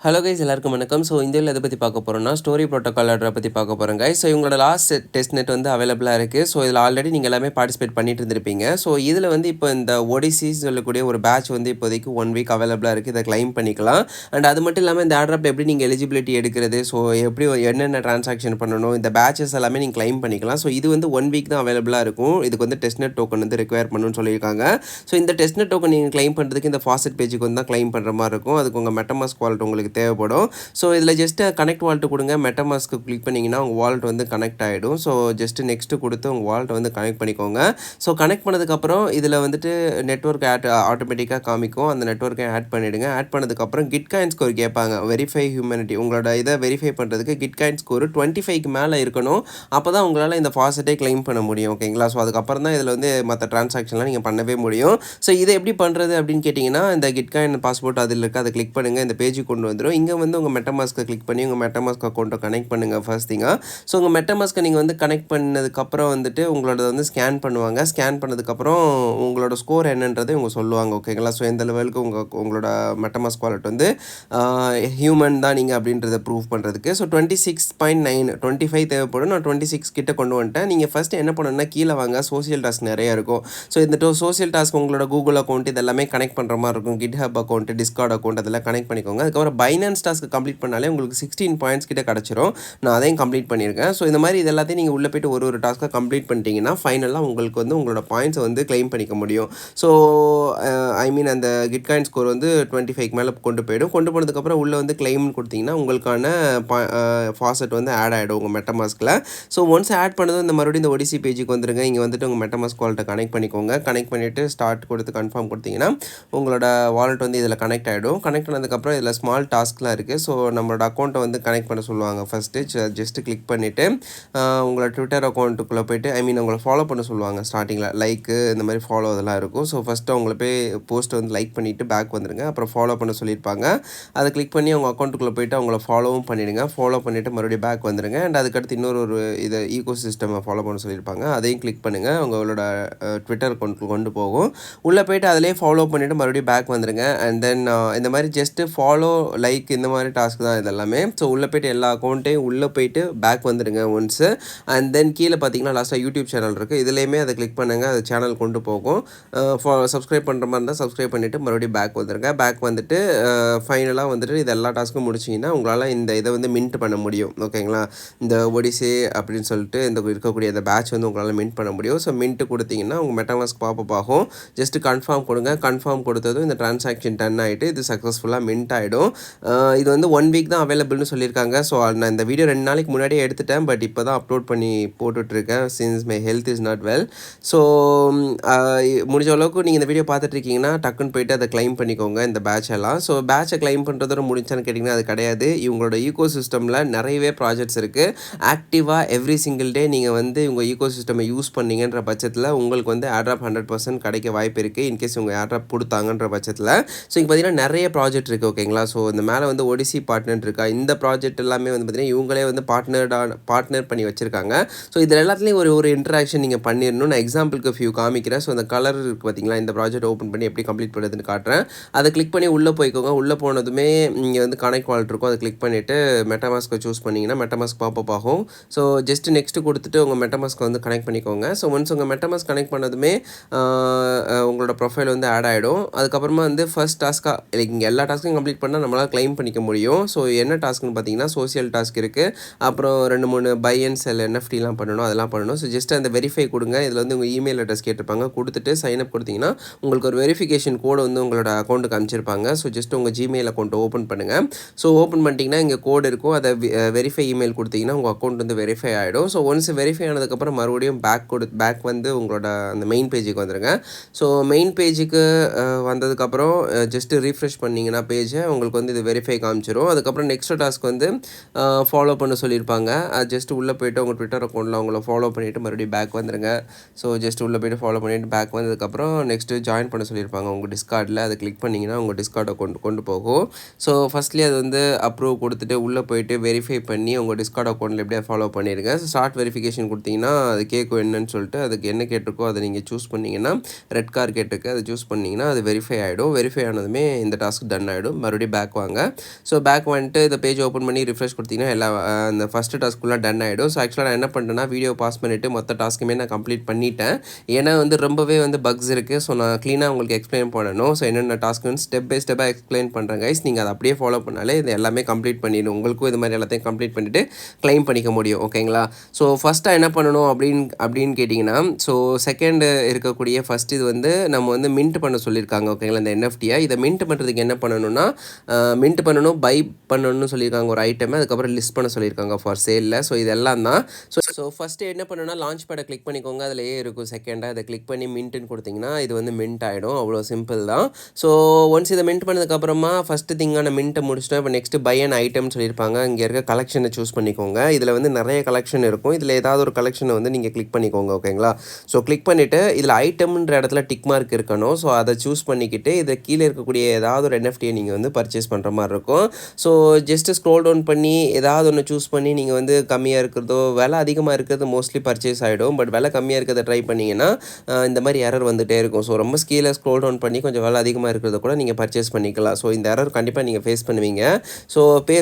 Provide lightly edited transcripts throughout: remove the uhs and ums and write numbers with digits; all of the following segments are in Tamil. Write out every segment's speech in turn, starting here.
ஹலோ கைஸ் எல்லாருக்கும் வணக்கம். ஸோ இந்த இதில் எதை பற்றி பார்க்க போகிறோம்னா StoryProtocolAirdrop பற்றி பார்க்க போகிறோம் கைஸ். ஸோ இவங்களோட லாஸ்ட் டெஸ்ட்நெட் வந்து அவைலபிளாக இருக்குது. ஸோ இதில் ஆல்ரெடி நீங்கள் எல்லாமே பார்ட்டிசிபேட் பண்ணிட்டு இருந்திருப்பீங்க. ஸோ இதில் வந்து இப்போ இந்த ஒடிசி சொல்லக்கூடிய ஒரு பேட்ச் வந்து இப்போதைக்கு 1 வீக் அவைலபிளாக இருக்குது. இதை கிளைம் பண்ணிக்கலாம். அண்ட் அது மட்டும் இல்லாமல் இந்த ஏர்ட்ராப் எப்படி நீங்கள் எலிஜிபிலிட்டி எடுக்கிறது, ஸோ எப்படி என்னென்ன ட்ரான்சாக்ஷன் பண்ணணும், இந்த பேட்சஸ் எல்லாமே நீங்கள் கிளைம் பண்ணிக்கலாம். ஸோ இது வந்து 1 வீக் தான் அவைலபிளாக இருக்கும். இதுக்கு வந்து டெஸ்ட்நெட் டோக்கன் வந்து ரெக்வயர் பண்ணணும்னு சொல்லியிருக்காங்க. ஸோ இந்த டெஸ்ட்நெட் டோக்கன் நீங்கள் கிளைம் பண்ணுறதுக்கு இந்த ஃபாசெட் பேஜுக்கு வந்து தான் கிளைம் பண்ணுற மாதிரி இருக்கும். அதுக்கு உங்கள் மெட்டமாஸ்க் வாலெட் உங்களுக்கு தேவைப்படும். ஸோ இதில் ஜஸ்ட்டு கனெக்ட் வாலெட் கொடுங்க. மெட்டமாஸ்க்கு கிளிக் பண்ணிங்கன்னா உங்கள் வாலெட் வந்து கனெக்ட் ஆகிடும். ஸோ ஜஸ்ட்டு நெக்ஸ்ட்டு கொடுத்து உங்கள் வாலெட்டை வந்து கனெக்ட் பண்ணிக்கோங்க. ஸோ கனெக்ட் பண்ணதுக்கப்புறம் இதில் வந்துட்டு நெட்வொர்க் ஆட்டோமேட்டிக்காக காமிக்கும். அந்த நெட்வொர்க்கை ஆட் பண்ணிவிடுங்க. ஆட் பண்ணதுக்கப்புறம் கிட்காயின் ஸ்கோர் கேட்பாங்க. வெரிஃபை ஹியூமனிட்டி உங்களோட இதை வெரிஃபை பண்ணுறதுக்கு கிட்காயின் ஸ்கோர் 25க்கு மேலே இருக்கணும். அப்போ தான் உங்களால் இந்த ஃபாசெட்டே கிளைம் பண்ண முடியும். ஓகேங்களா? ஸோ அதுக்கப்புறம் தான் இதில் வந்து மற்ற ட்ரான்சாக்ஷன்லாம் நீங்கள் பண்ணவே முடியும். ஸோ இதை எப்படி பண்ணுறது அப்படின்னு கேட்டிங்கன்னா, இந்த கிட்காயின் பாஸ்போர்ட் அதில் இருக்குது, அதை கிளிக் பண்ணுங்கள். இந்த பேஜுக்கு கொண்டு வந்துடும். இங்கே வந்து உங்கள் மெட்டமாஸ்க்கை கிளிக் பண்ணி உங்கள் மெட்டமாஸ்க் அக்கௌண்ட்டை கனெக்ட் பண்ணுங்கள் ஃபர்ஸ்ட் திங்காக. ஸோ உங்கள் மெட்டமாஸ்க்கை நீங்கள் வந்து கனெக்ட் பண்ணதுக்கப்புறம் வந்துட்டு உங்களோட வந்து ஸ்கேன் பண்ணுவாங்க. ஸ்கேன் பண்ணதுக்கப்புறம் உங்களோட ஸ்கோர் என்னன்றதை இவங்க சொல்லுவாங்க. ஓகேங்களா? ஸோ எந்த லெவலுக்கு உங்களோட மெட்டமாஸ்க் வாலெட் வந்து ஹியூமன் தான் நீங்கள் அப்படின்றத ப்ரூவ் பண்ணுறதுக்கு. ஸோ 26.9 25 தேவைப்படும். நான் 26 கிட்ட கொண்டு வந்துட்டேன். நீங்கள் ஃபஸ்ட்டு என்ன பண்ணணும்னா கீழே வாங்க. சோசியல் டாஸ்க் நிறையா இருக்கும். ஸோ இந்த சோசியல் டாஸ்க் உங்களோட கூகுள் அக்கௌண்ட் இதெல்லாமே கனெக்ட் பண்ணுற மாதிரி இருக்கும். கிட்ஹப் அக்கௌண்ட், டிஸ்கார்ட் அக்கௌண்ட் அதெல்லாம் கனெக்ட் பண்ணிக்கோங்க. அதுக்கப்புறம் பைனான்ஸ் டாஸ்க்கு கம்ப்ளீட் பண்ணாலே உங்களுக்கு 16 பாயிண்ட்ஸ் கிட்ட கிடச்சிரும். நான் அதையும் கம்ப்ளீட் பண்ணியிருக்கேன். ஸோ இந்த மாதிரி இது எல்லாத்தையும் நீங்கள் உள்ளே போய்ட்டு ஒரு டாஸ்க்காக கம்ப்ளீட் பண்ணிட்டீங்கன்னா ஃபைனலாக உங்களுக்கு வந்து உங்களோட பாயிண்ட்ஸை வந்து கிளைம் பண்ணிக்க முடியும். ஸோ ஐ மீன் அந்த கிட்காயின் ஸ்கோர் வந்து 25க்கு மேலே கொண்டு போய்டும். கொண்டு போனதுக்கப்புறம் உள்ளே வந்து கிளைம்னு கொடுத்தீங்கன்னா உங்களுக்கான ஃபாசெட் வந்து ஆட் ஆகிடும் உங்கள் மெட்டமாஸ்கில். ஸோ ஒன்ஸ் ஆட் பண்ணதும் இந்த மறுபடியும் இந்த ஒடிசி பேஜுக்கு வந்துருங்க. இங்கே வந்துட்டு உங்கள் மெட்டமாஸ்க் வாலெட்டை கனெக்ட் பண்ணிக்கோங்க. கனெக்ட் பண்ணிவிட்டு ஸ்டார்ட் கொடுத்து கன்ஃபார்ம் கொடுத்தீங்கன்னா உங்களோட வாலெட் வந்து இதில் கனெக்ட் ஆகிடும். கனெக்ட் பண்ணதுக்கப்புறம் இதில் ஸ்மால் டாஸ்க்லாம் இருக்குது. ஸோ நம்மளோட அக்கௌண்ட்டை வந்து கனெக்ட் பண்ண சொல்லுவாங்க. ஃபஸ்ட்டு ஜஸ்ட்டு கிளிக் பண்ணிவிட்டு உங்களோட ட்விட்டர் அக்கௌண்ட்டுக்குள்ளே போய்ட்டு ஐ மீன் உங்களை ஃபாலோ பண்ண சொல்லுவாங்க. ஸ்டார்டிங்கில் லைக்கு இந்த மாதிரி ஃபாலோ அதெல்லாம் இருக்கும். ஸோ ஃபஸ்ட்டு அவங்கள போய் போஸ்ட்டை வந்து லைக் பண்ணிவிட்டு பேக் வந்துடுங்க. அப்புறம் ஃபாலோ பண்ண சொல்லியிருப்பாங்க. அதை கிளிக் பண்ணி அவங்க அக்கௌண்ட்டுக்குள்ளே போய்ட்டு அவங்கள ஃபாலோவும் பண்ணிவிடுங்க. ஃபாலோ பண்ணிவிட்டு மறுபடியும் பேக் வந்துடுங்க. அண்ட் அதுக்கடுத்து இன்னொரு இதை ஈகோ சிஸ்டமை ஃபாலோ பண்ண சொல்லியிருப்பாங்க. அதையும் கிளிக் பண்ணுங்கள். உங்களோட ட்விட்டர் அக்கௌண்ட்டுக்கு கொண்டு போகும். உள்ளே போய்ட்டு அதிலே ஃபாலோ பண்ணிவிட்டு மறுபடியும் பேக் வந்துடுங்க. அண்ட் தென் இந்த மாதிரி ஜஸ்ட்டு ஃபாலோ லைக் இந்த மாதிரி டாஸ்க் தான் இதெல்லாமே. ஸோ உள்ளே போய்ட்டு எல்லா அக்கௌண்ட்டையும் உள்ளே போய்ட்டு பேக் வந்துடுங்க ஒன்ஸு. அண்ட் தென் கீழே பார்த்தீங்கன்னா லாஸ்ட்டாக யூடியூப் சேனல் இருக்குது. இதுலேயுமே அதை கிளிக் பண்ணுங்கள். அது சேனல் கொண்டு போகும். சப்ஸ்கிரைப் பண்ணுற மாதிரி இருந்தால் சப்ஸ்கிரைப் பண்ணிவிட்டு மறுபடியும் பேக் வந்துடுங்க. பேக் வந்துட்டு ஃபைனலாக வந்துட்டு இது எல்லா டாஸ்க்கும் முடிச்சிங்கன்னா உங்களால் இந்த இதை வந்து மின்ட் பண்ண முடியும். ஓகேங்களா? இந்த ஒடிசி அப்படின்னு சொல்லிட்டு இந்த இருக்கக்கூடிய இந்த பேட்ச் வந்து உங்களால் மின்ட் பண்ண முடியும். ஸோ மின்ட்டு கொடுத்தீங்கன்னா உங்கள் மெட்டமாஸ்க் பாப்பப் ஆகும். ஜஸ்ட்டு கன்ஃபார்ம் கொடுங்க. கன்ஃபார்ம் கொடுத்ததும் இந்த ட்ரான்சாக்ஷன் டன் ஆகிட்டு இது சக்ஸஸ்ஃபுல்லாக மின்ட் ஆகிடும். இது வந்து 1 வீக் தான் அவைலபிள்னு சொல்லியிருக்காங்க. ஸோ நான் இந்த வீடியோ 2 நாளைக்கு முன்னாடியே எடுத்துட்டேன். பட் இப்போ தான் அப்லோட் பண்ணி போட்டுட்ருக்கேன். Since my health is not well. So முடிஞ்ச அளவுக்கு நீங்கள் இந்த வீடியோ பார்த்துட்ருக்கீங்கன்னா டக்குன்னு போய்ட்டு அதை கிளைம் பண்ணிக்கோங்க இந்த பேட்ச் எல்லாம். ஸோ பேட்சை கிளைம் பண்ணுறதோட முடிச்சான்னு கேட்டிங்கன்னா அது கிடையாது. இவங்களோட ஈகோ சிஸ்டமில் நிறையவே ப்ராஜெக்ட்ஸ் இருக்குது. ஆக்டிவாக எவ்ரி சிங்கிள் டே நீங்கள் வந்து உங்கள் ஈகோ சிஸ்டமை யூஸ் பண்ணிங்கன்ற பட்சத்தில் உங்களுக்கு வந்து ஏர்ட்ராப் 100% கிடைக்க வாய்ப்பு இருக்குது. இன்கேஸ் உங்கள் ஏர்ட்ராப் கொடுத்தாங்கன்ற பட்சத்தில். ஸோ இங்கே பார்த்தீங்கன்னா நிறைய ப்ராஜெக்ட் இருக்குது. ஓகேங்களா? ஸோ இந்த மேலே வந்து ஒடிசி பார்ட்னர் இருக்கா. இந்த ப்ராஜெக்ட் எல்லாமே வந்து பார்த்திங்கன்னா இவங்களே வந்து பார்ட்னர் பண்ணி வச்சுருக்காங்க. ஸோ இதில் எல்லாத்துலேயும் ஒரு இன்ட்ராக்ஷன் நீங்கள் பண்ணிடணும். நான் எக்ஸாம்பிளுக்கு ஃபியூ காமிக்கிறேன். ஸோ அந்த கலர் இருக்குது பார்த்தீங்களா, இந்த ப்ராஜெக்ட் ஓப்பன் பண்ணி எப்படி கம்ப்ளீட் பண்ணுறதுன்னு காட்டுறேன். அதை கிளிக் பண்ணி உள்ளே போய்க்கோங்க. உள்ளே போனதுமே இங்கே வந்து கனெக்ட் வாலெட் இருக்கும். அதை கிளிக் பண்ணிவிட்டு மெட்டமாஸ்க்கை சூஸ் பண்ணிங்கன்னா மெட்டமாஸ்க் பாப்பப் ஆகும். ஸோ ஜஸ்ட்டு நெக்ஸ்ட்டு கொடுத்துட்டு உங்கள் மெட்டமாஸ்க்கை வந்து கனெக்ட் பண்ணிக்கோங்க. ஸோ ஒன்ஸ் உங்கள் மெட்டமாஸ்க் கனெக்ட் பண்ணதுமே உங்களோட ப்ரொஃபைல் வந்து ஆட் ஆகிடும். அதுக்கப்புறமா வந்து ஃபர்ஸ்ட் டாஸ்க்காக லைக் இங்கே எல்லா டாஸ்க்கும் கம்ப்ளீட் பண்ணால் நம்மளால் கிளைம் பண்ணிக்க முடியும். ஸோ என்ன டாஸ்க்குன்னு பார்த்தீங்கன்னா சோசியல் டாஸ்க் இருக்குது. அப்புறம் 2-3 பை அண்ட் செல் என்எஃப்டிலாம் பண்ணணும், அதெல்லாம் பண்ணணும். ஸோ ஜஸ்ட் அந்த வெரிஃபை கொடுங்க. இதில் வந்து உங்கள் இமெயில் அட்ரஸ் கேட்டிருப்பாங்க. கொடுத்துட்டு சைன்அப் கொடுத்தீங்கன்னா உங்களுக்கு ஒரு வெரிஃபிகேஷன் கோடு வந்து உங்களோட அக்கௌண்ட்டுக்கு அனுப்பிச்சிருப்பாங்க. ஸோ ஜஸ்ட் உங்கள் ஜிமெயில் அக்கௌண்ட்டை ஓப்பன் பண்ணுங்கள். ஸோ ஓப்பன் பண்ணிட்டீங்கன்னா இங்கே கோடு இருக்கும். அதை வெரிஃபை இமெயில் கொடுத்தீங்கன்னா உங்கள் அக்கௌண்ட் வந்து வெரிஃபை ஆகிடும். ஸோ ஒன்ஸ் வெரிஃபை ஆனதுக்கப்புறம் மறுபடியும் பேக் வந்து உங்களோட அந்த மெயின் பேஜுக்கு வந்துடுங்க. ஸோ மெயின் பேஜுக்கு வந்ததுக்கப்புறம் ஜஸ்ட்டு ரீஃப்ரெஷ் பண்ணிங்கன்னா பேஜை உங்களுக்கு வந்து இது வெரிஃபை காமிச்சிரும். அதுக்கப்புறம் நெக்ஸ்ட் டாஸ்க் வந்து ஃபாலோ பண்ண சொல்லியிருப்பாங்க. அது ஜஸ்ட் உள்ளே போய்ட்டு உங்கள் ட்விட்டர் அக்கௌண்ட்டில் அவங்கள ஃபாலோ பண்ணிவிட்டு மறுபடியும் பேக் வந்துடுங்க. ஸோ ஜஸ்ட் உள்ளே போய்ட்டு ஃபாலோ பண்ணிவிட்டு பேக் வந்ததுக்கப்புறம் நெக்ஸ்ட்டு ஜாயின் பண்ண சொல்லியிருப்பாங்க உங்கள் டிஸ்கார்டில். அதை கிளிக் பண்ணிங்கன்னா உங்கள் டிஸ்கார்ட் அக்கௌண்ட் கொண்டு போகும். ஸோ ஃபஸ்ட்லேயே அது வந்து அப்ரூவ் கொடுத்துட்டு உள்ளே போய்ட்டு வெரிஃபை பண்ணி உங்கள் டிஸ்கார்ட் அக்கௌண்ட்டில் எப்படியா ஃபாலோ பண்ணிடுங்க. ஸோ ஸ்டார்ட் வெரிஃபிகேஷன் கொடுத்தீங்கன்னா அது கேட்கும் என்னன்னு சொல்லிட்டு. அதுக்கு என்ன கேட்டிருக்கோ அதை நீங்கள் சூஸ் பண்ணிங்கன்னா ரெட் கார் கேட்டிருக்கு, அதை சூஸ் பண்ணிங்கன்னா அது வெரிஃபை ஆகிடும். வெரிஃபை ஆனதுமே இந்த டாஸ்க் டன் ஆகிடும். மறுபடியும் பேக் வாங்க. சொல்லியிருப்பாங்க. ஸோ பேக் வந்துட்டு இந்த பேஜ் ஓப்பன் பண்ணி ரிஃப்ரெஷ் கொடுத்தீங்கன்னா எல்லா அந்த ஃபஸ்ட்டு டாஸ்க் ஃபுல்லாக டன் ஆகிடும். ஸோ ஆக்சுவலாக நான் என்ன பண்ணிட்டேன்னா வீடியோ பாஸ் பண்ணிவிட்டு மொத்த டாஸ்க்குமே நான் கம்ப்ளீட் பண்ணிட்டேன். ஏன்னா வந்து ரொம்பவே வந்து பக்ஸ் இருக்குது. ஸோ நான் க்ளீனாக உங்களுக்கு எக்ஸ்பிளைன் பண்ணணும். ஸோ என்னென்ன டாஸ்க்குன்னு ஸ்டெப் பை ஸ்டெப்பாக எக்ஸ்பிளைன் பண்ணுறேன் கைஸ். நீங்கள் அதை அப்படியே ஃபாலோ பண்ணாலே இது எல்லாமே கம்ப்ளீட் பண்ணிடணும். உங்களுக்கும் இது மாதிரி எல்லாத்தையும் கம்ப்ளீட் பண்ணிவிட்டு க்ளைம் பண்ணிக்க முடியும். ஓகேங்களா? ஸோ ஃபஸ்ட்டாக என்ன பண்ணணும் அப்படின்னு கேட்டிங்கன்னா, ஸோ செகண்ட் இருக்கக்கூடிய ஃபஸ்ட் இது வந்து நம்ம வந்து மின்ட் பண்ண சொல்லியிருக்காங்க. ஓகேங்களா? இந்த என்எஃப்டியை இதை மின்ட் பண்ணுறதுக்கு என்ன பண்ணணும்னா மின்ட் பண்ணணும், பை பண்ணணும்னு சொல்லியிருக்காங்க ஒரு ஐட்டமை. அதுக்கப்புறம் லிஸ்ட் பண்ண சொல்லியிருக்காங்க ஃபார் சேலில். ஸோ இதெல்லாம் தான். ஸோ ஃபஸ்ட்டு என்ன பண்ணணும்னா லான்ச் பேடை கிளிக் பண்ணிக்கோங்க. அதிலேயே இருக்கும் செகண்டாக. அதை கிளிக் பண்ணி மின்ட்டுன்னு கொடுத்தீங்கன்னா இது வந்து மின்ட் ஆகிடும். அவ்வளோ சிம்பிள் தான். ஸோ ஒன்ஸ் இதை மின்ட் பண்ணதுக்கப்புறமா ஃபஸ்ட்டு திங்கான மின்ட்டை முடிச்சிட்டோம். இப்போ நெக்ஸ்ட்டு பை அண்ட் ஐட்டம்னு சொல்லியிருப்பாங்க. இங்கே இருக்க கலெக்ஷனை சூஸ் பண்ணிக்கோங்க. இதில் வந்து நிறைய கலெக்ஷன் இருக்கும். இதில் ஏதாவது ஒரு கலெக்ஷனை வந்து நீங்கள் கிளிக் பண்ணிக்கோங்க. ஓகேங்களா? ஸோ கிளிக் பண்ணிவிட்டு இதில் ஐட்டம்ன்ற இடத்துல டிக் மார்க் இருக்கணும். ஸோ அதை சூஸ் பண்ணிக்கிட்டு இதை கீழே இருக்கக்கூடிய ஏதாவது ஒரு என்எஃப்டியை நீங்கள் வந்து பர்ச்சேஸ் பண்ணுற மாதிரி இருக்கும். ஸோ ஜஸ்ட்டு ஸ்க்ரோல் டவுன் பண்ணி ஏதாவது ஒன்று சூஸ் பண்ணி நீங்கள் வந்து கம்மியாக இருக்கிறதோ விலை அதிகமாக இருக்கிறது மோஸ்ட்லி பர்ச்சேஸ் ஆகிடும். பட் விலை கம்மியாக இருக்கிறத ட்ரை பண்ணிங்கன்னா இந்த மாதிரி எரர் வந்துகிட்டே இருக்கும். ஸோ ரொம்ப கீழே ஸ்க்ரோல் டவுன் பண்ணி கொஞ்சம் விலை அதிகமாக இருக்கிறத கூட நீங்கள் பர்ச்சேஸ் பண்ணிக்கலாம். ஸோ இந்த எரர் கண்டிப்பாக நீங்கள் ஃபேஸ் பண்ணுவீங்க. ஸோ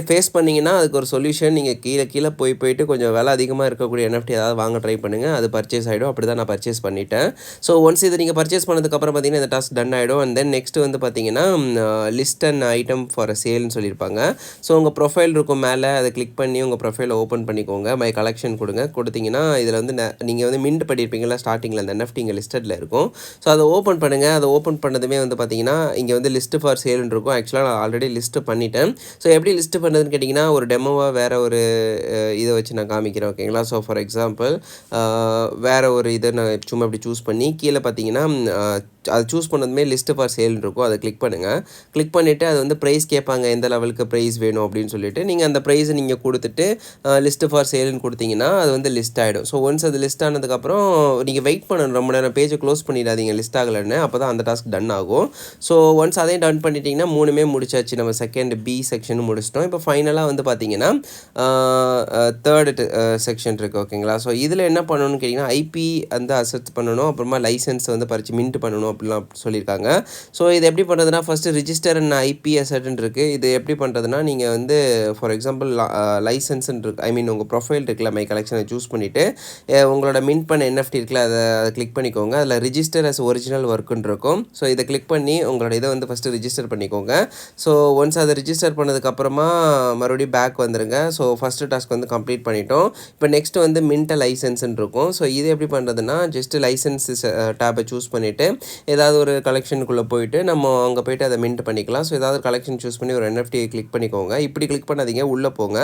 ஃபேஸ் பண்ணிங்கன்னா அதுக்கு ஒரு சொல்யூஷன், நீங்கள் கீழே போயிட்டு கொஞ்சம் விலை அதிகமாக இருக்கக்கூடிய என்எஃப்டி ஏதாவது வாங்க ட்ரை பண்ணுங்கள். அது பர்ச்சேஸ் ஆகிடும். அப்படி தான் நான் பர்ச்சேஸ் பண்ணிட்டேன். ஸோ ஒன்ஸ் இது நீங்கள் பர்ச்சேஸ் பண்ணதுக்கப்புறம் பார்த்தீங்கன்னா இந்த டாஸ்க் டன் ஆகிடும். அண்ட் தென் நெக்ஸ்ட் வந்து பார்த்தீங்கன்னா லிஸ்ட் அண்ட் ஐட்டம் ஃபார் சேல்னு சொல்லியிருப்பாங்க. ஸோ உங்கள் ப்ரொஃபைல் இருக்கும் மேலே, அதை கிளிக் பண்ணி உங்கள் ப்ரொஃபைலை ஓப்பன் பண்ணிக்கோங்க. மை கலெக்ஷன் கொடுத்தீங்கன்னா இதில் வந்து நீங்கள் வந்து மின்ட் பண்ணியிருப்பீங்களா ஸ்டார்டிங்கில் அந்த என்எஃப்டி இங்கே லிஸ்டடில் இருக்கும். ஸோ அதை ஓப்பன் பண்ணுங்கள். அதை ஓப்பன் பண்ணதுமே வந்து பார்த்தீங்கன்னா இங்கே வந்து லிஸ்ட்டு ஃபார் சேல்னு இருக்கும். ஆக்சுவலாக நான் ஆல்ரெடி லிஸ்ட்டு பண்ணிட்டேன். ஸோ எப்படி லிஸ்ட்டு பண்ணுறதுன்னு கேட்டிங்கன்னா ஒரு டெமோவாக வேறு ஒரு இதை வச்சு நான் காமிக்கிறேன். ஓகேங்களா? ஸோ ஃபார் எக்ஸாம்பிள் வேறு ஒரு இதை நான் சும்மா இப்படி சூஸ் பண்ணி கீழே பார்த்தீங்கன்னா அது சூஸ் பண்ணதுமே லிஸ்ட்டு ஃபார் சேல்னு இருக்கும். அதை கிளிக் பண்ணுங்கள். கிளிக் பண்ணிவிட்டு அது வந்து ப்ரைஸ் கேட்பாங்க, எந்த லெவலுக்கு ப்ரைஸ் வேணும் அப்படின்னு சொல்லிட்டு நீங்கள் அந்த ப்ரைஸை நீங்கள் கொடுத்துட்டு லிஸ்ட்டு ஃபார் சேல்னு கொடுத்தீங்கன்னா அது வந்து லிஸ்ட் ஆகிடும். ஸோ ஒன்ஸ் அது லிஸ்ட் ஆனதுக்கப்புறம் நீங்கள் வெயிட் பண்ணணும். ரொம்ப நேரம் பேஜை க்ளோஸ் பண்ணிடாதீங்க லிஸ்ட் ஆகலைன்னு. அப்போ தான் அந்த டாஸ்க் டன் ஆகும். ஸோ ஒன்ஸ் அதையும் டன் பண்ணிட்டீங்கன்னா மூணுமே முடிச்சாச்சு. நம்ம செகண்ட் பி செக்ஷன் முடிச்சிட்டோம். இப்போ ஃபைனலாக வந்து பார்த்தீங்கன்னா தேர்டு செக்ஷன் இருக்குது. ஓகேங்களா? ஸோ இதில் என்ன பண்ணணும்னு கேட்டிங்கன்னா ஐபி வந்து அசெட் பண்ணணும். அப்புறமா லைசன்ஸ் வந்து மின்ட் பண்ணணும் அப்படிலாம் சொல்லியிருக்காங்க. ஸோ இது எப்படி பண்ணுறதுனா ஃபஸ்ட்டு ரிஜிஸ்டர் அண்ட் ஐபி அசெட்னு இருக்குது. இது எப்படி பண்ணுறதுனா நீங்கள் வந்து ஃபார் எக்ஸாம்பிள் லைசன்ஸ்ன்னு இருக்குது. ஐ மீன் உங்கள் ப்ரொஃபைல் இருக்குல்ல, மை கலெக்ஷனை சூஸ் பண்ணிவிட்டு உங்களோட மின்ட் பண்ண என்எஃப்டி இருக்குல்ல, அதை கிளிக் பண்ணிக்கோங்க. அதில் ரிஜிஸ்டர் அஸ் ஒரிஜினல் ஒர்க்குன்னு இருக்கும். ஸோ இதை கிளிக் பண்ணி உங்களோட இதை வந்து ஃபஸ்ட்டு ரிஜிஸ்டர் பண்ணிக்கோங்க. ஸோ ஒன்ஸ் அதை ரிஜிஸ்டர் பண்ணதுக்கப்புறமா மறுபடியும் பேக் வந்துடுங்க. ஸோ ஃபஸ்ட்டு டாஸ்க் வந்து கம்ப்ளீட் பண்ணிட்டோம். இப்போ நெக்ஸ்ட் வந்து மின்ட் லைசன்ஸ்ன்னு இருக்கும். ஸோ இது எப்படி பண்ணுறதுனா ஜஸ்ட்டு லைசன்ஸ் டேப்பை சூஸ் பண்ணிவிட்டு ஏதாவது ஒரு கலெக்ஷனுக்குள்ளே போயிட்டு நம்ம அங்கே போய்ட்டு அதை மின்ட் பண்ணிக்கலாம். ஸோ ஏதாவது கலெக்ஷன் சூஸ் பண்ணி ஒரு என்எஃப்டியை கிளிக் பண்ணிக்கோங்க. இப்படி கிளிக் பண்ணாதீங்க, உள்ளே போங்க.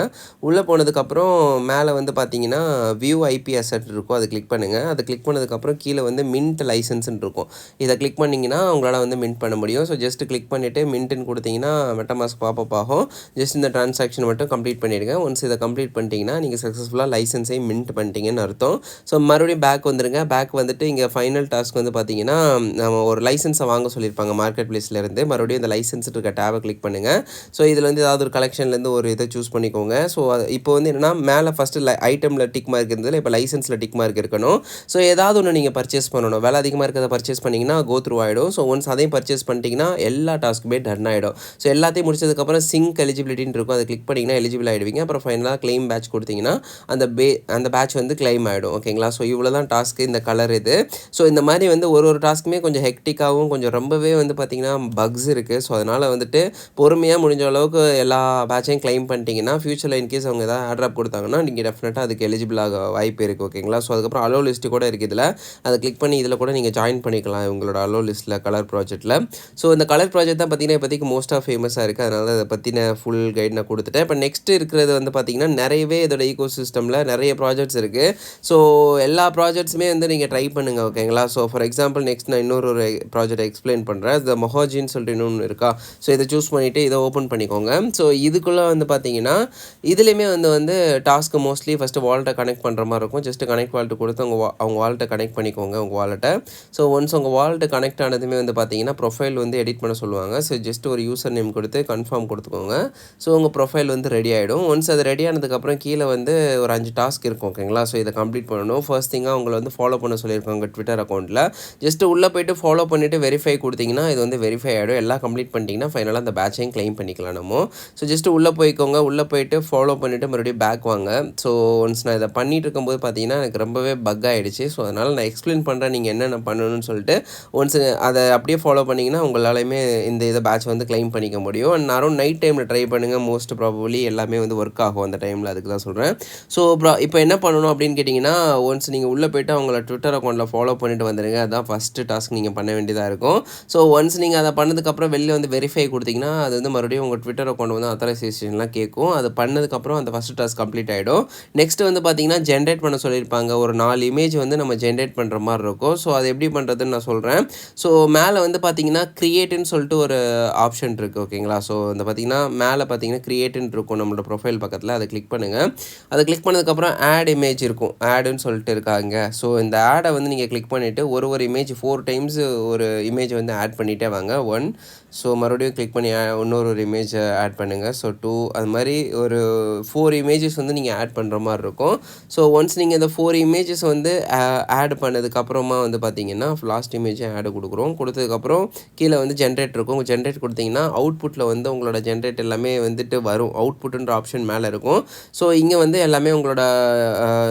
உள்ளே போனதுக்கப்புறம் மேலே வந்து பார்த்தீங்கன்னா வியூ ஐபி அசெட் இருக்கும். அதை கிளிக் பண்ணுங்கள். அதை கிளிக் பண்ணதுக்கப்புறம் கீழே வந்து மின்ட் லைசன்ஸ்ன்னு இருக்கும். இதை கிளிக் பண்ணிங்கன்னா உங்களால் வந்து மின்ட் பண்ண முடியும். ஸோ ஜஸ்ட்டு கிளிக் பண்ணிவிட்டு மின்ட்டுன்னு கொடுத்தீங்கன்னா மெட்டமாஸ்க் பாப்பப் ஆகும். ஜஸ்ட் இந்த ட்ரான்சாக்ஷன் மட்டும் கம்ப்ளீட் பண்ணிவிடுங்க. ஒன்ஸ் இதை கம்ப்ளீட் பண்ணிட்டீங்கன்னா நீங்கள் சக்ஸஸ்ஃபுல்லாக லைசன்ஸையும் மின்ட் பண்ணிட்டீங்கன்னு அர்த்தம். ஸோ மறுபடியும் பேக் வந்துடுங்க. பேக் வந்துட்டு இங்கே ஃபைனல் டாஸ்க் வந்து பார்த்தீங்கன்னா நம்ம ஒரு லைசன்ஸை வாங்க சொல்லியிருப்பாங்க மார்க்கெட் பிளேஸ்லேருந்து. மறுபடியும் இந்த லைசன்ஸ் இருக்க டேபை கிளிக் பண்ணுங்கள். ஸோ இதில் வந்து ஏதாவது ஒரு கலெக்ஷன்லேருந்து ஒரு இதை சூஸ் பண்ணிக்கோங்க. ஸோ இப்போ வந்து என்னென்னா மேலே ஃபஸ்ட்டு ஐட்டமில் டிக் மார்க் இருந்ததில் இப்போ லைசன்ஸில் டிக் மார்க் இருக்கணும். ஸோ ஏதாவது ஒன்று நீங்கள் பர்ச்சேஸ் பண்ணணும். விலை அதிகமாக இருக்கிறத பர்ச்சேஸ் பண்ணிங்கன்னா கோ த்ரூ ஆகிடும். ஸோ ஒன்ஸ் அதையும் பர்ச்சேஸ் பண்ணிட்டீங்கன்னா எல்லா டாஸ்க்குமே டன் ஆகிடும். ஸோ எல்லாத்தையும் முடிச்சதுக்கப்புறம் சிங்க் எலிஜிபிலிட்டின்னு இருக்கும். அதை கிளிக் பண்ணிங்கன்னா எலிஜிபிள் ஆகிடுவீங்க. அப்புறம் ஃபைனலாக கிளைம் பேட்ச் கொடுத்தீங்கன்னா அந்த பேட்ச் வந்து கிளைம் ஆகிடும். ஓகேங்களா? ஸோ இவ்வளோ தான் டாஸ்க்கு. இந்த கலர் இது. ஸோ இந்த மாதிரி வந்து ஒரு டாஸ்க்குமே கொஞ்சம் ஹெக்டிக்காகவும் கொஞ்சம் ரொம்பவே வந்து பார்த்திங்கன்னா பக்ஸ் இருக்குது. ஸோ அதனால் வந்துட்டு பொறுமையாக முடிஞ்ச அளவுக்கு எல்லா பேட்சையும் கிளைம் பண்ணிட்டீங்கன்னா ஃபியூச்சரில் இன்கேஸ் அவங்க ஏதாவது ஏர்ட்ராப் கொடுத்தாங்கன்னா நீங்கள் டெஃபினட்டாக அதுக்கு எலிஜிபிள் ஆக வாய்ப்பு இருக்குது. ஓகேங்களா? ஸோ அதுக்கப்புறம் அலோ லிஸ்ட்டு கூட இருக்குது. இதில் அதை கிளிக் பண்ணி இதில் கூட நீங்கள் ஜாயின் பண்ணிக்கலாம் உங்களோட அலோ லிஸ்ட்டில் கலர் ப்ராஜெக்ட்டில். ஸோ இந்த கலர் ப்ராஜெக்ட் தான் பார்த்திங்கன்னா இப்போதைக்கு மோஸ்ட்டாக ஃபேமஸாக இருக்குது. அதனால் அதை பற்றின ஃபுல் கைட் நான் கொடுத்துட்டேன். இப்போ நெக்ஸ்ட்டு இருக்கிறது வந்து பார்த்திங்கன்னா நிறையவே இதோட ஈகோ சிஸ்டமில் நிறைய ப்ராஜெக்ட்ஸ் இருக்குது. ஸோ எல்லா ப்ராஜெக்ட்ஸுமே வந்து நீங்கள் ட்ரை பண்ணுங்கள். ஓகேங்களா? ஸோ ஃபார் எக்ஸாம்பிள் நெக்ஸ்ட் நான் இன்னொரு ப்ராஜெக்ட் எக்ஸ்பிளைன் பண்ணுறேன். இந்த மொஹாஜின்னு சொல்லிட்டு இன்னொன்று இருக்கா. ஸோ இதை சூஸ் பண்ணிவிட்டு இதை ஓப்பன் பண்ணிக்கோங்க. ஸோ இதுக்குள்ளே வந்து பார்த்தீங்கன்னா இதுலேயுமே வந்து டாஸ்க்கு மோஸ்ட்லி ஃபஸ்ட்டு வாலெட்டை கனெக்ட் பண்ணுற மாதிரி இருக்கும். ஜஸ்ட்டு கனெக்ட் வாலெட்டு கொடுத்து அவங்க வாலெட்டை கனெக்ட் பண்ணிக்கோங்க உங்கள் வாலெட்டை. ஸோ ஒன்ஸ் உங்கள் வாலெட்டு கனெக்ட் ஆனதுமே வந்து பார்த்தீங்கன்னா ப்ரொஃபைல் வந்து எடிட் பண்ண சொல்லுவாங்க. ஸோ ஜஸ்ட் ஒரு யூசர் நேம் கொடுத்து கன்ஃபார்ம் கொடுத்துக்கோங்க. ஸோ உங்கள் ப்ரொஃபைல் வந்து ரெடி ஆகிடும். ஒன்ஸ் அது ரெடி ஆனதுக்கப்புறம் கீழே வந்து ஒரு 5 டாஸ்க் இருக்கும். ஓகேங்களா? ஸோ இதை கம்ப்ளீட் பண்ணணும். ஃபர்ஸ்ட் திங்காக உங்களை வந்து ஃபாலோ பண்ண சொல்லியிருக்காங்க ட்விட்டர் அக்கௌண்ட்டில். ஜஸ்ட்டு உள்ளே போய்ட்டு போயிட்டு ஃபாலோ பண்ணிவிட்டு வெரிஃபை கொடுத்தீங்கன்னா இது வந்து வெரிஃபை ஆகிடும். எல்லாம் கம்ப்ளீட் பண்ணிட்டீங்கன்னா ஃபைனலாக அந்த பேட்சையும் கிளைம் பண்ணிக்கலாம் நம்ம. ஸோ ஜஸ்ட்டு உள்ளே போய்க்கோங்க. உள்ளே போயிட்டு ஃபாலோ பண்ணிவிட்டு மறுபடியும் பேக் வாங்க. ஸோ ஒன்ஸ் நான் இதை பண்ணிட்டு இருக்கும்போது பார்த்தீங்கன்னா எனக்கு ரொம்பவே பக் ஆகிடுச்சு. ஸோ அதனால் நான் எக்ஸ்பிளைன் பண்ணுறேன் நீங்கள் என்னென்ன பண்ணணும்னு சொல்லிட்டு. ஒன்ஸ் அதை அப்படியே ஃபாலோ பண்ணிங்கன்னா உங்களாலையுமே இந்த இதை பேட்ச் வந்து கிளைம் பண்ணிக்க முடியும். அண்ட் அரௌண்ட் நைட் டைமில் ட்ரை பண்ணுங்கள். மோஸ்ட் ப்ராபபிளி எல்லாமே வந்து ஒர்க் ஆகும் அந்த டைமில். அதுக்கு தான் சொல்கிறேன். ஸோ இப்போ என்ன பண்ணணும் அப்படின்னு கேட்டிங்கன்னா, ஒன்ஸ் நீங்கள் உள்ளே போய்ட்டு அவங்கள ட்விட்டர் அக்கௌண்ட்டில் ஃபாலோ பண்ணிட்டு வந்துடுங்க. அதுதான் ஃபஸ்ட்டு டாஸ்க் நீங்கள் பண்ண வேண்டியதாக இருக்கும். ஸோ ஒன்ஸ் நீங்கள் அதை பண்ணதுக்கப்புறம் வெளில வந்து வெரிஃபை கொடுத்தீங்கன்னா அது வந்து மறுபடியும் உங்கள் ட்விட்டர் அக்கௌண்ட் வந்து அத்தரைசேஷன்லாம் கேட்கும். அது பண்ணதுக்கப்புறம் அந்த ஃபஸ்ட்டு டாஸ்க் கம்ப்ளீட் ஆகிடும். நெக்ஸ்ட்டு வந்து பார்த்தீங்கன்னா ஜென்ரேட் பண்ண சொல்லியிருப்பாங்க. ஒரு 4 இமேஜ் வந்து நம்ம ஜென்ரேட் பண்ணுற மாதிரி இருக்கும். ஸோ அது எப்படி பண்ணுறதுன்னு நான் சொல்கிறேன். ஸோ மேலே வந்து பார்த்தீங்கன்னா கிரியேட்டுன்னு சொல்லிட்டு ஒரு ஆப்ஷன் இருக்குது. ஓகேங்களா? ஸோ இந்த பார்த்தீங்கன்னா மேலே பார்த்தீங்கன்னா கிரியேட்டுன்னு இருக்கும் நம்மளோட ப்ரொஃபைல் பக்கத்தில். அதை கிளிக் பண்ணுங்கள். அதை கிளிக் பண்ணதுக்கப்புறம் ஆட் இமேஜ் இருக்கும். ஆடுன்னு சொல்லிட்டு இருக்காங்க. ஸோ இந்த ஆடை வந்து நீங்கள் கிளிக் பண்ணிவிட்டு ஒரு இமேஜ் 4 டைம்ஸ் ஒரு இமேஜ் வந்து ஆட் பண்ணிகிட்டே வாங்க. 1 ஸோ மறுபடியும் கிளிக் பண்ணி இன்னொரு இமேஜை ஆட் பண்ணுங்கள். ஸோ 2 அது மாதிரி ஒரு 4 இமேஜஸ் வந்து நீங்கள் ஆட் பண்ணுற மாதிரி இருக்கும். ஸோ ஒன்ஸ் நீங்கள் இந்த 4 இமேஜஸ் வந்து ஆட் பண்ணதுக்கப்புறமா வந்து பார்த்தீங்கன்னா லாஸ்ட் இமேஜை ஆடு கொடுத்ததுக்கப்புறம் கீழே வந்து ஜென்ரேட் இருக்கும். ஜென்ரேட் கொடுத்தீங்கன்னா அவுட்புட்டில் வந்து உங்களோட ஜென்ரேட் எல்லாமே வந்துட்டு வரும். அவுட்புட்டுன்ற ஆப்ஷன் மேலே இருக்கும். ஸோ இங்கே வந்து எல்லாமே உங்களோட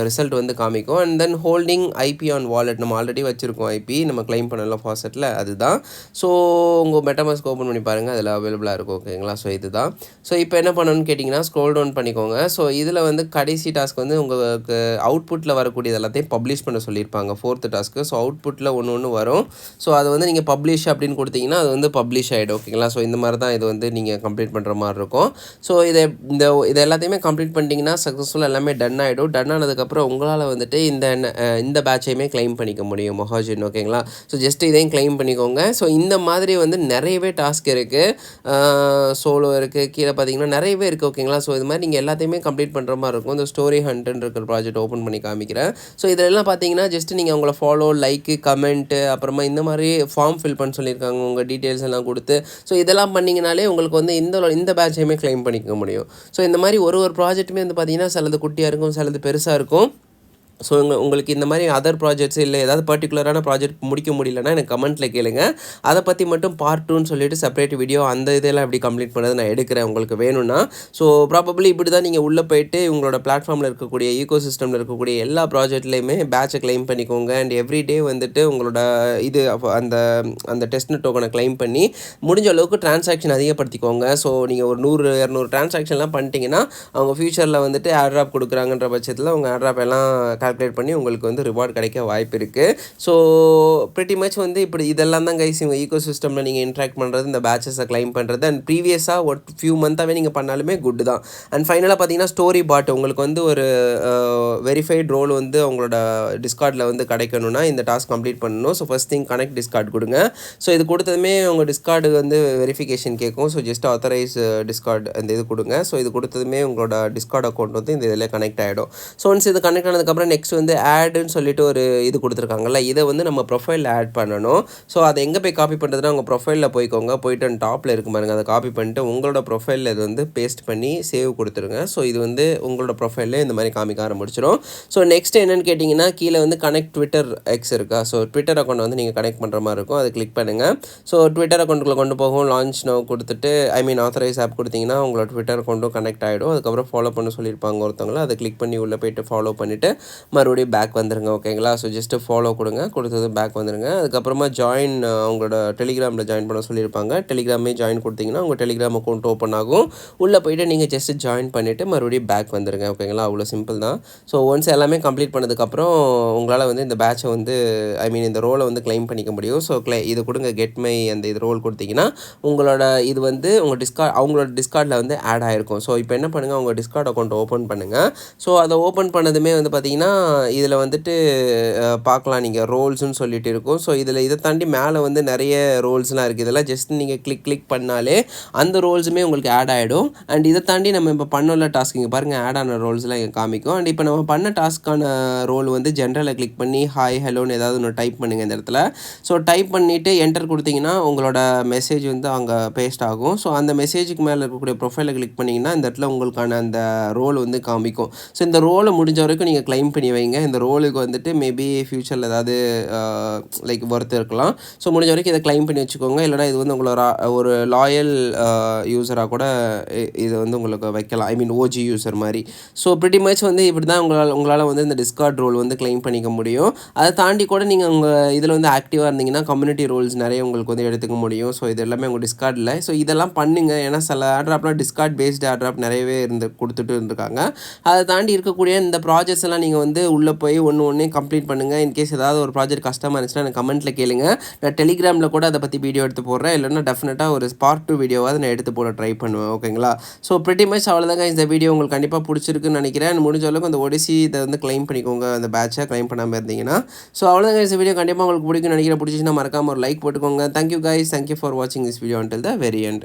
ரிசல்ட் வந்து காமிக்கும். And then holding IP on wallet நம்ம ஆல்ரெடி வச்சுருக்கோம். ஐபி நம்ம கிளைம் பண்ணலாம் ஃபாசெட்டில், அதுதான். ஸோ உங்கள் மெட்டாமாஸ்க் ஓப்பன் பண்ணி பாருங்கள், அதில் அவைலபிளாக இருக்கும். ஓகேங்களா? ஸோ இதுதான். ஸோ இப்போ என்ன பண்ணணும்னு கேட்டிங்கன்னா ஸ்க்ரோல் டவுன் பண்ணிக்கோங்க. ஸோ இதில் வந்து கடைசி டாஸ்க் வந்து உங்களுக்கு அவுட்புட்டில் வரக்கூடியது எல்லாத்தையும் பப்ளிஷ் பண்ண சொல்லியிருப்பாங்க. 4th task. ஸோ அவுட்புட்டில் ஒன்று வரும். ஸோ அதை வந்து நீங்கள் பப்ளிஷ் அப்படின்னு கொடுத்தீங்கன்னா அது வந்து பப்ளிஷ் ஆகிடும். ஓகேங்களா? ஸோ இந்த மாதிரி தான் இது வந்து நீங்கள் கம்ப்ளீட் பண்ணுற மாதிரி இருக்கும். ஸோ இது எல்லாத்தையுமே கம்ப்ளீட் பண்ணிட்டீங்கன்னா சக்ஸஸ்ஃபுல்லாக எல்லாமே டன் ஆகிடும். டன் ஆனதுக்கப்புறம் உங்களால் வந்துட்டு இந்த பேட்சையுமே கிளைம் பண்ணிக்க முடியும் மொஹாஜின். ஓகேங்களா? ஸோ ஜஸ்ட் இதையும் கிளைம் பண்ணிக்கோங்க. ஸோ இந்த மாதிரி வந்து நிறையவே டாஸ்க் இருக்குது. சோலோ இருக்குது, கீழே பார்த்தீங்கன்னா நிறையவே இருக்குது. ஓகேங்களா? ஸோ இது மாதிரி நீங்கள் எல்லாத்தையுமே கம்ப்ளீட் பண்ணுற மாதிரி இருக்கும். இந்த ஸ்டோரி ஹண்ட்னு இருக்கிற ப்ராஜெக்ட் ஓப்பன் பண்ணி காமிக்கிறேன். ஸோ இதெல்லாம் பார்த்தீங்கன்னா ஜஸ்ட் நீங்கள் உங்களை ஃபாலோ, லைக்கு, கமெண்ட்டு, அப்புறமா இந்த மாதிரி ஃபார்ம் ஃபில் பண்ண சொல்லியிருக்காங்க. உங்கள் டீட்டெயில்ஸ் எல்லாம் கொடுத்து ஸோ இதெல்லாம் பண்ணிங்கனாலே உங்களுக்கு வந்து இந்த பேட்சையுமே கிளைம் பண்ணிக்க முடியும். ஸோ இந்த மாதிரி ஒரு ப்ராஜெக்ட்டுமே வந்து பார்த்தீங்கன்னா சிலது குட்டியாக இருக்கும், சிலது பெருசாக இருக்கும். ஸோ உங்களுக்கு இந்த மாதிரி அதர் ப்ராஜெக்ட்ஸ் இல்லை ஏதாவது பர்டிகுலரான ப்ராஜெக்ட் முடிக்க முடியலன்னா எனக்கு கமெண்ட்டில் கேளுங்க. அதை பற்றி மட்டும் பார்ட் 2ன்னு சொல்லிட்டு செப்பரேட் வீடியோ அந்த இதெல்லாம் எப்படி கம்ப்ளீட் பண்ணது நான் எடுக்கிறேன் உங்களுக்கு வேணும்னா. ஸோ ப்ராபப்ளி இப்படி தான் நீங்கள் உள்ளே போயிட்டு உங்களோட பிளாட்ஃபார்மில் இருக்கக்கூடிய ஈகோ சிஸ்டமில் இருக்கக்கூடிய எல்லா ப்ராஜெக்ட்லேயுமே பேட்சை கிளைம் பண்ணிக்கோங்க. அண்ட் எவ்ரிடே வந்துட்டு உங்களோட அந்த டெஸ்ட்நெட் டோக்கனை கிளைம் பண்ணி முடிஞ்ச அளவுக்கு டிரான்சாக்ஷன் அதிகப்படுத்திக்கோங்க. ஸோ நீங்கள் ஒரு 100-200 டிரான்சாக்ஷன்லாம் பண்ணிட்டீங்கன்னா அவங்க ஃபியூச்சரில் வந்துட்டு ஏர்ட்ராப் கொடுக்குறாங்கன்ற பட்சத்தில் உங்கள் ஏர்ட்ராப் எல்லாம் கால்குலேட் பண்ணி உங்களுக்கு வந்து ரிவார்டு கிடைக்க வாய்ப்பு இருக்குது. ஸோ ப்ரிட்டி மச் வந்து இப்படி இதெல்லாம் தான் கைஸ் உங்கள் ஈகோ சிஸ்டமில் நீங்கள் இன்ட்ராக்ட் பண்ணுறது, இந்த பேட்சஸை கிளைம் பண்ணுறது. அண்ட் ப்ரீவியஸாக ஒரு ஃபியூ மந்த்தாகவே நீங்கள் பண்ணாலுமே குட் தான். அண்ட் ஃபைனலாக பார்த்தீங்கன்னா ஸ்டோரி பாட் உங்களுக்கு வந்து ஒரு வெரிஃபைட் ரோல் வந்து உங்களோட டிஸ்கார்டில் வந்து கிடைக்கணும்னா இந்த டாஸ்க் கம்ப்ளீட் பண்ணணும். So first thing connect Discord கொடுங்க. ஸோ இது கொடுத்ததுமே உங்கள் டிஸ்கார்டு வந்து வெரிஃபிகேஷன் கேட்கும். ஸோ ஜஸ்ட் ஆத்தரைஸ் டிஸ்கார்ட் அந்த இது கொடுங்க. ஸோ இது கொடுத்ததுமே உங்களோட டிஸ்கார்ட் அக்கௌண்ட் வந்து இந்த இதில் கனெக்ட் ஆகிடும். ஸோ ஒன்ஸ் இது கனெக்ட் ஆனதுக்கப்புறம் நெக்ஸ்ட் வந்து ஆடுன்னு சொல்லிட்டு ஒரு இது கொடுத்துருக்காங்கல்ல, இதை வந்து நம்ம ப்ரொஃபைலில் ஆட் பண்ணணும். ஸோ அதை எங்கே போய் காப்பி பண்ணுறதுனா உங்கள் ப்ரொஃபைலில் போய்க்கோங்க. போய்ட்டு டாப்பில் இருக்கும் பாருங்கள், அதை காப்பி பண்ணிட்டு உங்களோட ப்ரொஃபைலில் இது வந்து பேஸ்ட் பண்ணி சேவ் கொடுத்துருங்க. ஸோ இது வந்து உங்களோட ப்ரொஃபைலில் இந்த மாதிரி காமிக்க ஆரம்பிச்சிடும். ஸோ நெக்ஸ்ட் என்னென்னு கேட்டிங்கன்னா கீழே வந்து கனெக்ட் ட்விட்டர் எக்ஸ் இருக்கா. ஸோ ட்விட்டர் அக்கௌண்ட் வந்து நீங்கள் கனெக்ட் பண்ணுற மாதிரி இருக்கும். அதை கிளிக் பண்ணுங்கள். ஸோ ட்விட்டர் அக்கௌண்ட்டுக்குள்ளே கொண்டு போகும். லான்ச் நோ கொடுத்துட்டு ஆத்தரைஸ் ஆப் கொடுத்தீங்கன்னா உங்களோட ட்விட்டர் அக்கௌண்ட்டும் கனெக்ட் ஆகிடும். அதுக்கப்புறம் ஃபாலோ பண்ண சொல்லியிருப்பாங்க ஒருத்தவங்கள, அதை கிளிக் பண்ணி உள்ளே போய்ட்டு ஃபாலோ பண்ணிவிட்டு மறுபடியும் பேக் வந்துருங்க. ஓகேங்களா? ஸோ ஜஸ்ட்டு ஃபாலோ கொடுத்தது பேக் வந்துருங்க. அதுக்கப்புறமா ஜாயின் உங்களோட டெலிகிராமில் ஜாயின் பண்ண சொல்லியிருப்பாங்க. டெலிகிராமே ஜாயின் கொடுத்தீங்கன்னா உங்கள் டெலிகிராம் அக்கௌண்ட் ஓப்பன் ஆகும். உள்ளே போய்ட்டு நீங்கள் ஜஸ்ட்டு ஜாயின் பண்ணிவிட்டு மறுபடியும் பேக் வந்துருங்க. ஓகேங்களா? அவ்வளோ சிம்பிள் தான். ஸோ ஒன்ஸ் எல்லாமே கம்ப்ளீட் பண்ணதுக்கப்புறம் உங்களால் வந்து இந்த பேட்சை வந்து இந்த ரோலை வந்து கிளைம் பண்ணிக்க முடியும். ஸோ இது கொடுங்க, கெட் மை அந்த இது ரோல் கொடுத்தீங்கன்னா உங்களோட இது வந்து அவங்களோட டிஸ்கார்டில் வந்து ஆட் ஆகிருக்கும். ஸோ இப்போ என்ன பண்ணுங்கள், உங்கள் டிஸ்கார்ட் அக்கௌண்ட் ஓப்பன் பண்ணுங்கள். ஸோ அதை ஓப்பன் பண்ணதுமே வந்து பார்த்தீங்கன்னா இதில் வந்துட்டு பார்க்கலாம் நீங்கள் ரோல்ஸ்னு சொல்லிட்டு இருக்கும். ஸோ இதை தாண்டி மேலே வந்து நிறைய ரோல்ஸ்லாம் இருக்குது. இதெல்லாம் ஜஸ்ட் நீங்கள் கிளிக் பண்ணாலே அந்த ரோல்ஸுமே உங்களுக்கு ஆட் ஆகிடும். அண்ட் இதை தாண்டி நம்ம இப்போ பண்ணல டாஸ்க் இங்கே பாருங்கள், ஆட் ஆன ரோல்ஸ்லாம் இங்கே காமிக்கும். அண்ட் இப்போ நம்ம பண்ண டாஸ்க்கான ரோல் வந்து ஜென்ரலில் கிளிக் பண்ணி ஹாய் ஹலோன்னு ஏதாவது ஒன்று டைப் பண்ணுங்கள் இந்த இடத்துல. ஸோ டைப் பண்ணிவிட்டு என்டர் கொடுத்தீங்கன்னா உங்களோட மெசேஜ் வந்து அங்கே பேஸ்ட் ஆகும். ஸோ அந்த மெசேஜுக்கு மேலே இருக்கக்கூடிய ப்ரொஃபைலை கிளிக் பண்ணிங்கன்னா இந்த இடத்துல உங்களுக்கான அந்த ரோல் வந்து காமிக்கும். ஸோ இந்த ரோலை முடிஞ்ச வரைக்கும் நீங்கள் கிளைம் பண்ணி வைங்க. இந்த ரோலுக்கு வந்துட்டு மேபி ஃப்யூச்சரில் ஏதாவது லைக் ஒர்த் இருக்கலாம். ஸோ முடிஞ்ச வரைக்கும் இதை கிளைம் பண்ணி வச்சுக்கோங்க. இல்லைனா இது வந்து உங்களோட ஒரு லாயல் யூஸராக கூட இது வந்து உங்களுக்கு வைக்கலாம். ஐ மீன் ஓஜி யூஸர் மாதிரி. ஸோ ப்ரிட்டி மச் வந்து இப்படி தான் உங்களால் வந்து இந்த டிஸ்கார்ட் ரோல் வந்து கிளைம் பண்ணிக்க முடியும். அதை தாண்டி கூட நீங்கள் உங்கள் இதில் வந்து ஆக்டிவாக இருந்தீங்கன்னா கம்யூனிட்டி ரோல்ஸ் நிறைய உங்களுக்கு வந்து எடுத்துக்க முடியும். ஸோ இது எல்லாமே உங்கள் டிஸ்கார்டில். ஸோ இதெல்லாம் பண்ணுங்கள். ஏன்னா சில ஏர்ட்ராப்லாம் டிஸ்கார்ட் பேஸ்டு ஏர்ட்ராப் நிறையவே கொடுத்துட்டு இருந்திருக்காங்க. அதை தாண்டி இருக்கக்கூடிய இந்த ப்ராஜெக்ட்ஸ் எல்லாம் நீங்கள் வந்து உள்ளே போய் ஒன்று கம்ப்ளீட் பண்ணுங்கள். இன்கேஸ் ஏதாவது ஒரு ப்ராஜெக்ட் கஷ்டமாக இருந்துச்சுன்னா எனக்கு கமெண்ட்டில் கேளுங்க. நான் டெலிகிராமில் கூட அதை பற்றி வீடியோ எடுத்து போடுறேன். இல்லைன்னா டெஃபினட்டாக ஒரு பார்ட் 2 வீடியோவாக நான் எடுத்து போட ட்ரை பண்ணுவேன். ஓகேங்களா? ஸோ ப்ரிட்டி மச் அவ்வளோதாங்க. இந்த வீடியோ உங்களுக்கு கண்டிப்பாக பிடிச்சிருக்குன்னு நினைக்கிறேன். முடிஞ்ச அளவுக்கு அந்த ஒடிசி இதை வந்து கிளைம் பண்ணிக்கோங்க. அந்த பேட்சை கிளைம் பண்ணாமல் இருந்தீங்கன்னா. ஸோ அவ்வளோதாங்க. இந்த வீடியோ கண்டிப்பாக உங்களுக்கு பிடிக்கும்னு நினைக்கிறேன். பிடிச்சிச்சுன்னா மறக்காமல் ஒரு லைக் போட்டுக்கோங்க. Thank you guys. தேங்க்யூ ஃபார் வாட்சிங் this video until the very end.